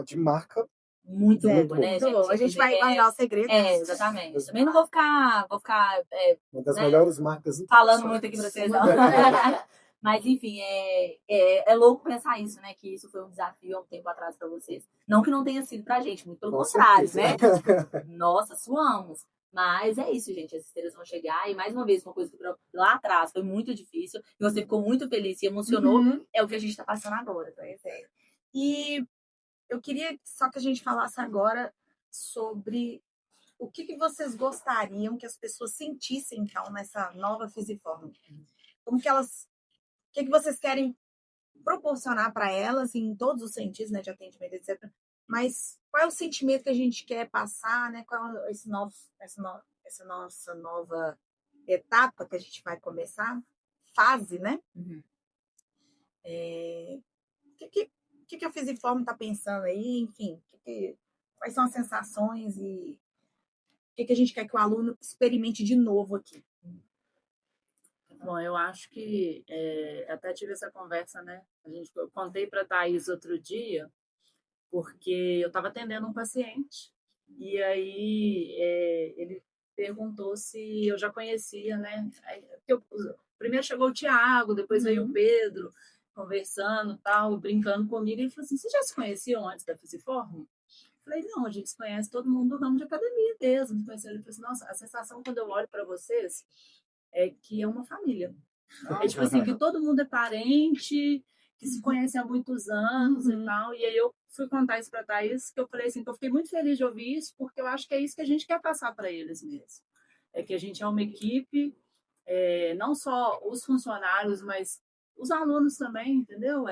De marca. Muito Zero. boa, né, Muito gente? bom. A gente vai guardar o segredo. Exatamente. Também não vou ficar Uma das né, melhores marcas. falando muito aqui pra vocês, não. Mas, enfim, é louco pensar isso, né? Que isso foi um desafio há um tempo atrás pra vocês. Não que não tenha sido pra gente, muito pelo contrário, né? Nossa, suamos. Mas é isso, gente. As esteiras vão chegar. E, mais uma vez, uma coisa que lá atrás foi muito difícil. E você ficou muito feliz, se emocionou. É o que a gente tá passando agora. E eu queria só que a gente falasse agora sobre o que vocês gostariam que as pessoas sentissem, então, nessa nova Fisiform. Como que elas... O que vocês querem proporcionar para elas em todos os sentidos, né, de atendimento, etc. Mas qual é o sentimento que a gente quer passar, né? Qual é essa nossa nova etapa que a gente vai começar? Fase, né? Uhum. O que a Fisiform está pensando aí? Enfim, quais são as sensações e o que a gente quer que o aluno experimente de novo aqui? Bom, eu acho que até tive essa conversa, né? Eu contei para a Thaís outro dia, porque eu estava atendendo um paciente, e aí ele perguntou se eu já conhecia, né? Primeiro chegou o Tiago, depois veio o Pedro, conversando, tal, brincando comigo, e ele falou assim: vocês já se conheciam antes da Fisiform? Eu falei: não, a gente se conhece todo mundo do ramo de academia mesmo. Ele falou assim: nossa, a sensação quando eu olho para vocês é que é uma família. É tipo assim, que todo mundo é parente, que se conhece há muitos anos e tal. E aí eu fui contar isso para a Thaís, que eu falei assim, que eu fiquei muito feliz de ouvir isso, porque eu acho que é isso que a gente quer passar para eles mesmo. É que a gente é uma equipe, não só os funcionários, mas os alunos também, entendeu?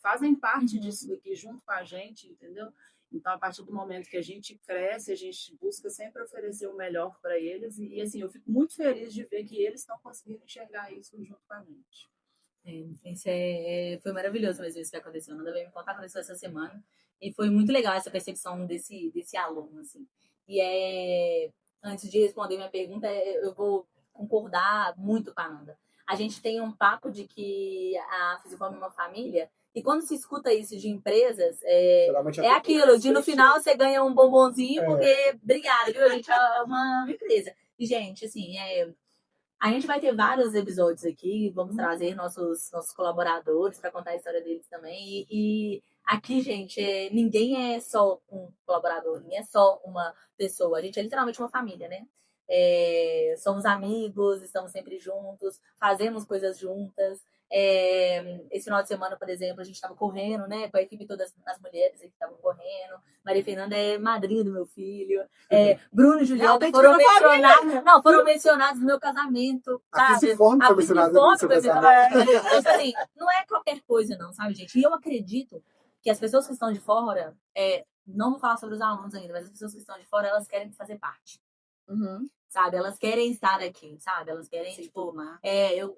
Fazem parte disso aqui junto com a gente, entendeu? Então, a partir do momento que a gente cresce, a gente busca sempre oferecer o melhor para eles. E, assim, eu fico muito feliz de ver que eles estão conseguindo enxergar isso junto com a gente. Isso foi maravilhoso mesmo isso que aconteceu. A Nanda veio me contar, aconteceu essa semana. E foi muito legal essa percepção desse aluno, assim. E antes de responder minha pergunta, eu vou concordar muito com a Nanda. A gente tem um papo de que a Fisiform é uma família. E quando se escuta isso de empresas, é aquilo, de no final você ganha um bombonzinho, porque, obrigada, viu? A gente é uma empresa. E, gente, assim, a gente vai ter vários episódios aqui, vamos trazer nossos colaboradores para contar a história deles também. E aqui, gente, ninguém é só um colaborador, ninguém é só uma pessoa. A gente é literalmente uma família, né? Somos amigos, estamos sempre juntos, fazemos coisas juntas. Esse final de semana, por exemplo, a gente estava correndo, né? Com a equipe todas as mulheres que estavam correndo. Maria Fernanda é madrinha do meu filho. Bruno e Juliana foram mencionados no meu casamento. A Fisiform foi mencionada no seu casamento. Então, assim, não é qualquer coisa, não, sabe, gente? E eu acredito que as pessoas que estão de fora, não vou falar sobre os alunos ainda, mas as pessoas que estão de fora, elas querem fazer parte. Sabe, elas querem estar aqui, sabe? Elas querem,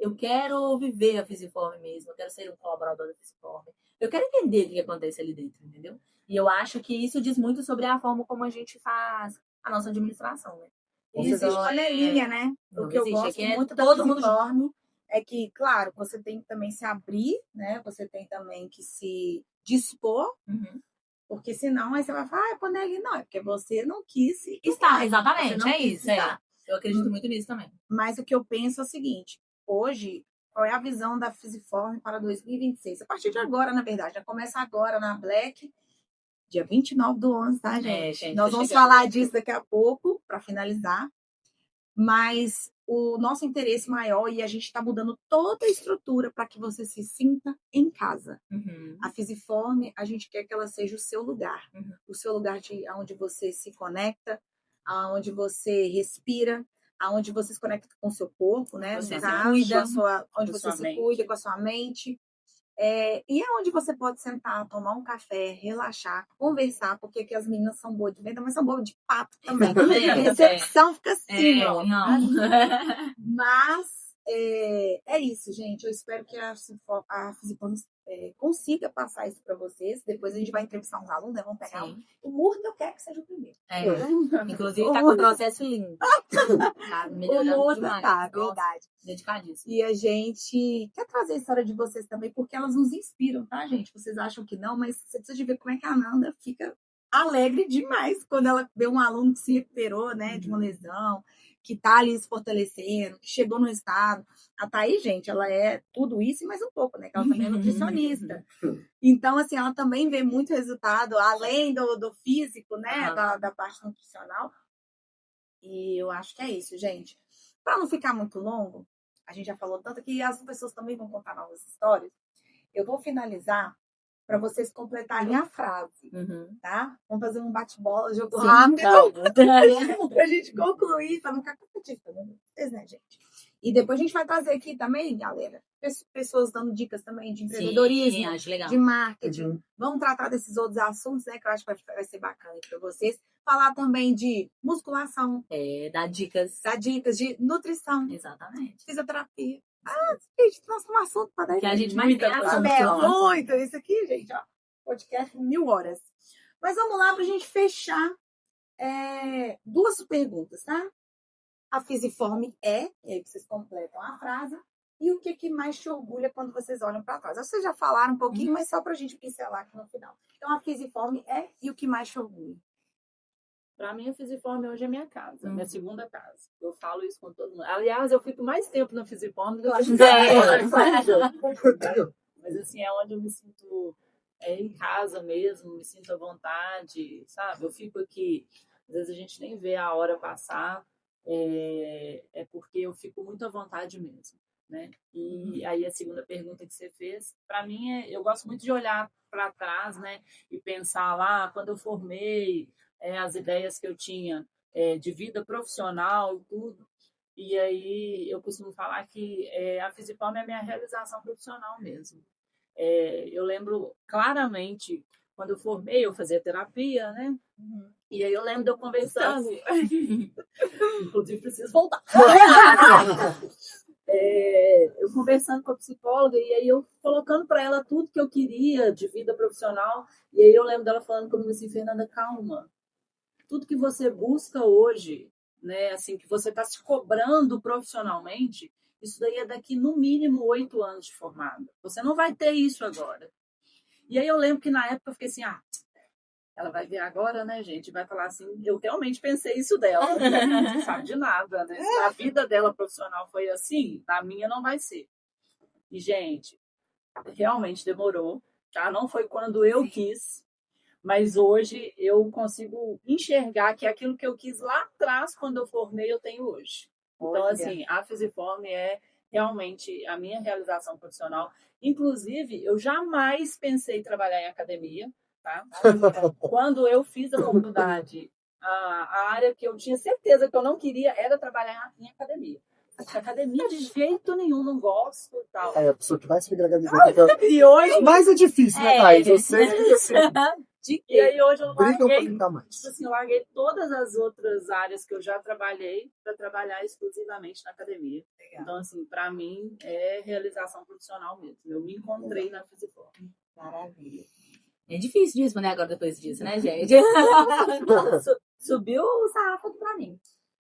eu quero viver a Fisiform mesmo, eu quero ser um colaborador da Fisiform. Eu quero entender o que acontece ali dentro, entendeu? E eu acho que isso diz muito sobre a forma como a gente faz a nossa administração, né? Existe panelinha, né? O que eu gosto muito da Fisiform é que, claro, você tem que também se abrir, né? Você tem também que se dispor, porque senão aí você vai falar, panelinha, não, é porque você não quis estar. Exatamente, é isso. Eu acredito muito nisso também. Mas o que eu penso é o seguinte, hoje, qual é a visão da Fisiform para 2026? A partir de agora, na verdade, já começa agora na Black, dia 29/11, tá, gente? Nós vamos falar disso daqui a pouco, para finalizar. Mas o nosso interesse maior e a gente está mudando toda a estrutura para que você se sinta em casa. A Fisiform, a gente quer que ela seja o seu lugar. O seu lugar onde você se conecta, onde você respira, onde você se conecta com o seu corpo, né? Você No se caso, cuida. onde Com você sua se mente. cuida com a sua mente. E é onde você pode sentar, tomar um café, relaxar, conversar, porque aqui as meninas são boas de venda, mas são boas de papo também. Exatamente, A recepção fica assim, ó. não. Mas é isso, gente. Eu espero que a Fisiform consiga passar isso para vocês. Depois a gente vai entrevistar uns alunos, né? Vamos pegar Sim. o Murta, eu quero que seja o primeiro. Inclusive, tá com um processo lindo. Tá O melhorando Murta demais. tá, Nossa, verdade. dedicadíssimo. E a gente quer trazer a história de vocês também, porque elas nos inspiram, tá, gente? Vocês acham que não, mas você precisa de ver como é que a Nanda fica alegre demais quando ela vê um aluno que se recuperou, né, de uma lesão, que tá ali se fortalecendo, que chegou no estado. A Thaís, gente, ela é tudo isso e mais um pouco, né? Que ela também é nutricionista. Então, assim, ela também vê muito resultado, além do físico, né, da parte nutricional. E eu acho que é isso, gente. Para não ficar muito longo, a gente já falou tanto que as pessoas também vão contar novas histórias. Eu vou finalizar para vocês completarem a frase, tá? Vamos fazer um bate-bola, jogo rápido, para a gente concluir, para não ficar competitivo, né, gente? E depois a gente vai trazer aqui também, galera, pessoas dando dicas também de empreendedorismo, Sim, acho legal. de marketing. Vamos tratar desses outros assuntos, né? Que eu acho que vai ser bacana para vocês. Falar também de musculação. Dar dicas. Dar dicas de nutrição. Exatamente. Fisioterapia. Gente, nosso assunto para dar Que a gente mais tem assunto. muito. Isso aqui, gente, ó. Podcast 1000 horas. Mas vamos lá para a gente fechar. 2 perguntas, tá? A Fisiform e aí vocês completam a frase. E o que mais te orgulha quando vocês olham para trás? Vocês já falaram um pouquinho, mas só para a gente pincelar aqui no final. Então, a Fisiform e o que mais te orgulha? Para mim, a Fisiform hoje é minha casa, minha segunda casa. Eu falo isso com todo mundo. Aliás, eu fico mais tempo na Fisiform do que eu acho Mas, assim, é onde eu me sinto em casa mesmo, me sinto à vontade, sabe? Eu fico aqui, às vezes a gente nem vê a hora passar, porque eu fico muito à vontade mesmo, né? E aí a segunda pergunta que você fez, para mim, eu gosto muito de olhar para trás, né? E pensar lá, quando eu formei, as ideias que eu tinha de vida profissional e tudo. E aí eu costumo falar que a Fisiform é a minha realização profissional mesmo. Eu lembro claramente, quando eu formei, eu fazia terapia, né? E aí eu lembro de eu conversando, inclusive preciso voltar. Eu conversando com a psicóloga e aí eu colocando para ela tudo que eu queria de vida profissional. E aí eu lembro dela falando comigo assim, Fernanda, calma. Tudo que você busca hoje, né, assim, que você está se cobrando profissionalmente, isso daí é daqui no mínimo 8 anos de formada. Você não vai ter isso agora. E aí eu lembro que na época eu fiquei assim, ela vai ver agora, né, gente? Vai falar assim, eu realmente pensei isso dela. Não sabe de nada, né? Se a vida dela profissional foi assim, a minha não vai ser. E, gente, realmente demorou, tá? Não foi quando eu quis. Mas hoje eu consigo enxergar que aquilo que eu quis lá atrás, quando eu formei, eu tenho hoje. Então, assim, a Fisiform é realmente a minha realização profissional. Inclusive, eu jamais pensei em trabalhar em academia, tá? Quando eu fiz a faculdade, a área que eu tinha certeza que eu não queria era trabalhar em academia. Academia de jeito nenhum, não gosto e tal. A pessoa que vai se virar E hoje... Mas é difícil, né, Thaís? Eu sei que assim, E aí hoje eu brigam pra larguei, ficar mais. tipo assim, eu larguei todas as outras áreas que eu já trabalhei para trabalhar exclusivamente na academia. Legal. Então, assim, para mim é realização profissional mesmo. Eu me encontrei na Fisiform. Maravilha. É difícil de responder agora depois disso, né, gente? Subiu o sarrafo pra mim.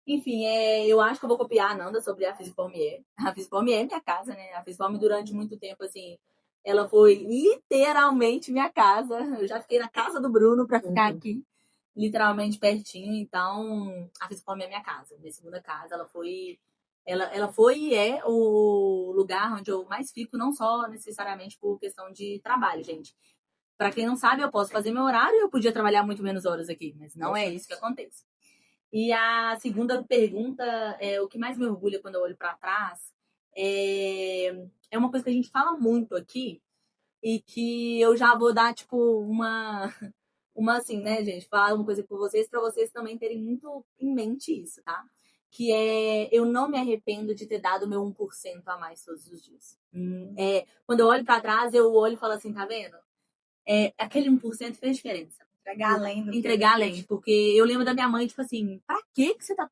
Enfim, eu acho que eu vou copiar a Nanda sobre a Fisiform. A Fisiform é minha casa, né? A Fisiform durante muito tempo, assim, ela foi literalmente minha casa. Eu já fiquei na casa do Bruno para ficar aqui, literalmente pertinho. Então, a Fisiform é minha casa, minha segunda casa. Ela foi e é o lugar onde eu mais fico, não só necessariamente por questão de trabalho, gente. Para quem não sabe, eu posso fazer meu horário e eu podia trabalhar muito menos horas aqui, mas não é isso que acontece. E a segunda pergunta, o que mais me orgulha quando eu olho para trás, é uma coisa que a gente fala muito aqui e que eu já vou dar, tipo, uma assim, né, gente? Falar uma coisa com vocês, para vocês também terem muito em mente isso, tá? Que eu não me arrependo de ter dado meu 1% a mais todos os dias. Quando eu olho para trás, eu olho e falo assim, tá vendo? Aquele 1% fez diferença. Entregar além. Porque eu lembro da minha mãe, tipo assim, pra que você tá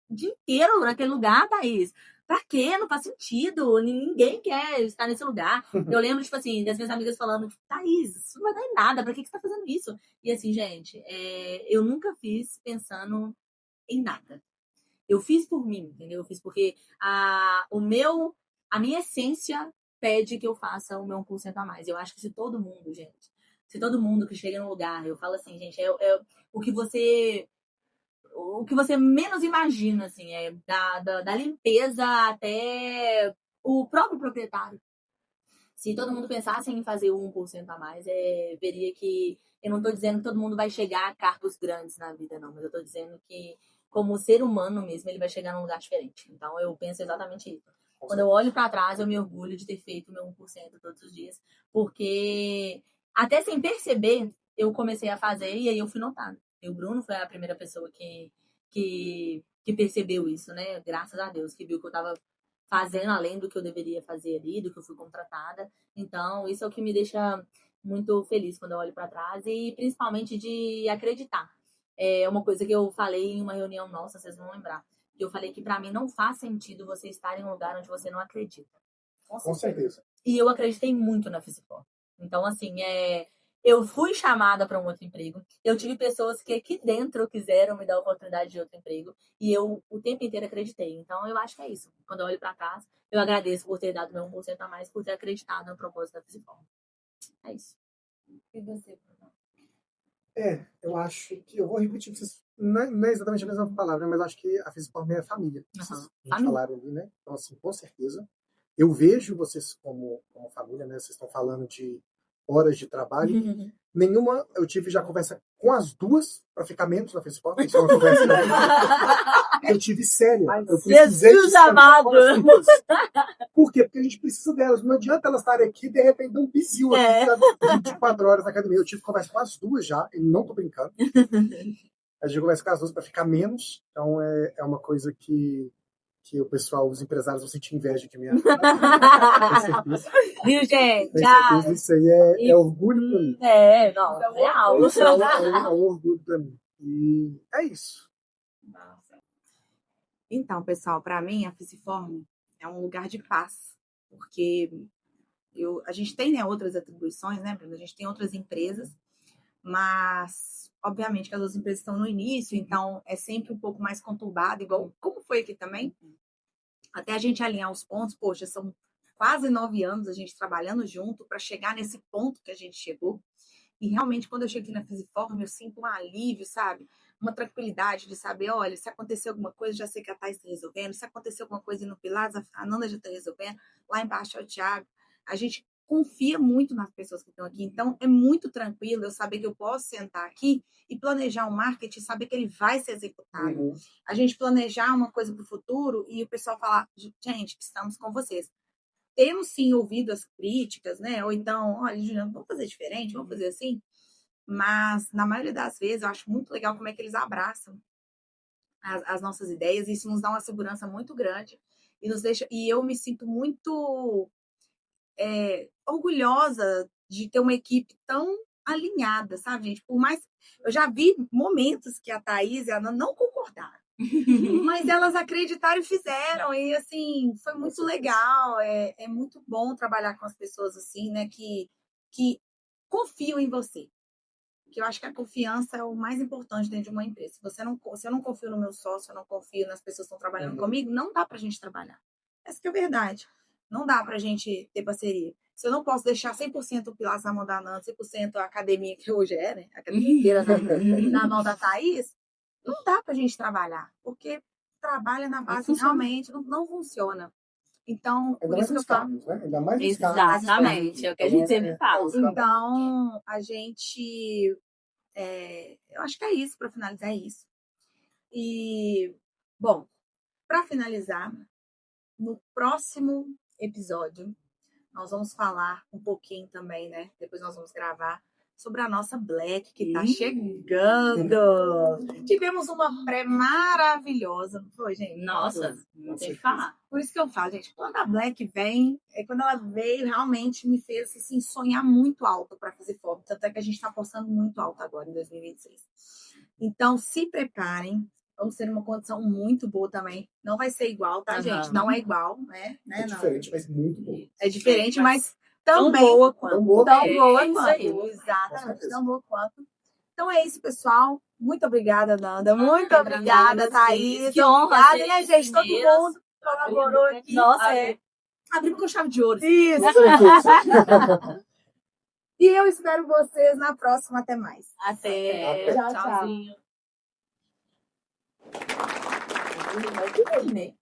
o dia inteiro naquele lugar, Thaís? Pra quê? Não faz sentido. Ninguém quer estar nesse lugar. Eu lembro, tipo assim, das minhas amigas falando, tipo, Thaís, isso não vai dar em nada. Pra que você tá fazendo isso? E assim, gente, eu nunca fiz pensando em nada. Eu fiz por mim, entendeu? Eu fiz porque a minha essência pede que eu faça o meu 1% a mais. Eu acho que se todo mundo, gente, se todo mundo que chega num lugar, eu falo assim, gente, o que você menos imagina, assim, da limpeza até o próprio proprietário. Se todo mundo pensasse em fazer o 1% a mais, veria que eu não estou dizendo que todo mundo vai chegar a cargos grandes na vida, não, mas eu estou dizendo que, como ser humano mesmo, ele vai chegar num lugar diferente. Então, eu penso exatamente isso. Quando eu olho para trás, eu me orgulho de ter feito o meu 1% todos os dias, porque até sem perceber, eu comecei a fazer e aí eu fui notada. E o Bruno foi a primeira pessoa que percebeu isso, né? Graças a Deus, que viu que eu estava fazendo além do que eu deveria fazer ali, do que eu fui contratada. Então, isso é o que me deixa muito feliz quando eu olho para trás e principalmente de acreditar. É uma coisa que eu falei em uma reunião nossa, vocês vão lembrar. Que eu falei que para mim não faz sentido você estar em um lugar onde você não acredita. Com certeza. E eu acreditei muito na Fisipó. Então, assim, eu fui chamada para um outro emprego. Eu tive pessoas que aqui dentro quiseram me dar a oportunidade de outro emprego. E eu o tempo inteiro acreditei. Então, eu acho que é isso. Quando eu olho para trás, eu agradeço por ter dado meu 1% a mais, por ter acreditado no propósito da Fisipó. É isso. E você, Bruno? Eu acho que eu vou repetir, vocês, não é exatamente a mesma palavra, mas acho que a Fisiform é a família. Vocês falaram ali, né? Então, assim, com certeza. Eu vejo vocês como família, né? Vocês estão falando de horas de trabalho. Nenhuma, eu tive já conversa com as duas para ficar menos na Fisiform. Isso é uma conversa que eu tive séria. Eu precisei Jesus amado! Por quê? Porque a gente precisa delas. Não adianta elas estarem aqui e de repente dar um bizil aqui 24 horas na academia. Eu tive conversa com as duas já, e não tô brincando. A gente conversa com as duas para ficar menos. Então é uma coisa que o pessoal, os empresários vão sentir inveja de mim. Com certeza. Viu, gente? Com certeza, isso aí é orgulho para mim. Não, é real. Isso é um orgulho para mim. E é isso. Então, pessoal, para mim, a Fisiform é um lugar de paz, porque a gente tem, né, outras atribuições, né, Bruno? A gente tem outras empresas, mas, obviamente, que as outras empresas estão no início, então é sempre um pouco mais conturbado, igual como foi aqui também. Até a gente alinhar os pontos, poxa, são quase 9 anos a gente trabalhando junto para chegar nesse ponto que a gente chegou. E realmente, quando eu chego aqui na Fisiform, eu sinto um alívio, sabe? Uma tranquilidade de saber, olha, se acontecer alguma coisa, já sei que a Thais está resolvendo. Se acontecer alguma coisa no Pilates, a Nanda já está resolvendo. Lá embaixo é o Thiago. A gente confia muito nas pessoas que estão aqui. Então, é muito tranquilo eu saber que eu posso sentar aqui e planejar um marketing, saber que ele vai ser executado. A gente planejar uma coisa para o futuro e o pessoal falar, gente, estamos com vocês. Temos sim ouvido as críticas, né? Ou então, olha, Juliana, vamos fazer diferente, vamos fazer assim. Mas, na maioria das vezes, eu acho muito legal como é que eles abraçam as nossas ideias. Isso nos dá uma segurança muito grande e nos deixa. E eu me sinto muito orgulhosa de ter uma equipe tão alinhada, sabe, gente? Por mais. Eu já vi momentos que a Thaís e a Ana não concordaram. Mas elas acreditaram e fizeram, e assim, foi muito legal, é muito bom trabalhar com as pessoas assim, né, que confiam em você, que eu acho que a confiança é o mais importante dentro de uma empresa. Se eu não confio no meu sócio, eu não confio nas pessoas que estão trabalhando comigo, não dá pra gente trabalhar. Essa que é a verdade. Não dá pra gente ter parceria. Se eu não posso deixar 100% o Pilates na mão da Nanda, 100% a academia, que hoje né, a academia inteira na mão da Thaís, não dá pra gente trabalhar, porque trabalha na base realmente não funciona. Então, por isso que eu falo. Né? Ainda mais nos Exatamente, é o que a gente sempre fala. Então, a gente. Eu acho que é isso, para finalizar, é isso. E, bom, para finalizar, no próximo episódio, nós vamos falar um pouquinho também, né? Depois nós vamos gravar sobre a nossa Black, que tá chegando. Tivemos uma pré maravilhosa, não foi, gente? Nossa, não tem o que falar. Por isso que eu falo, gente, quando a Black vem, quando ela veio, realmente me fez assim, sonhar muito alto para fazer forma. Tanto é que a gente está postando muito alto agora, em 2026. Então, se preparem. Vamos ter uma condição muito boa também. Não vai ser igual, tá, gente? Não é igual, né? É diferente, mas muito bom. É diferente, mas Tão também boa quanto. Tão boa tão quanto. boa isso quanto. aí. Exatamente, tão boa quanto. Então é isso, pessoal. Muito obrigada, Nanda. Muito Obrigada, obrigada, vocês. Thaís. Que honra Obrigada, ser né, gente? Todo primeiras. mundo colaborou aqui. Nossa, abrimos com chave de ouro. Isso. E eu espero vocês na próxima. Até mais. Até. Tchau, tchau. Tchauzinho. Vai tudo, né?